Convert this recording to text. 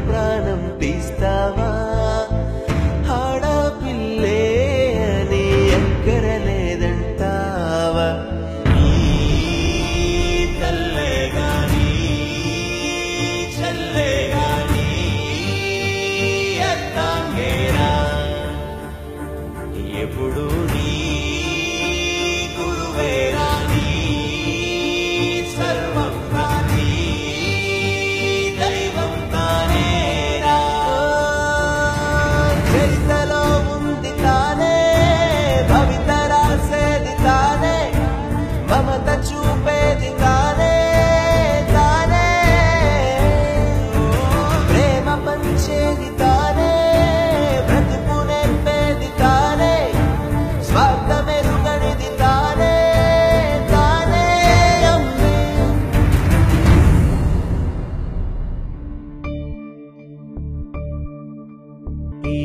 ప్రాణం తీస్తావా ఆడపిల్లే అని ఎక్కరలేదంటావా ఈ తల్లే గాని చల్లే గాని అత్తాంగేరా ఎప్పుడు నీ గురువేరా నీ సర్వం కాని దైవం తానేరా చరితలో ఉంది తానే భవిత రాసేది తానే మమత చూపేది తానే తానే ప్రేమ పంచేది తానే బ్రతుకు నేర్పేది తానే స్వార్థమెరుగనిది తానే తానే అమ్మే ఈ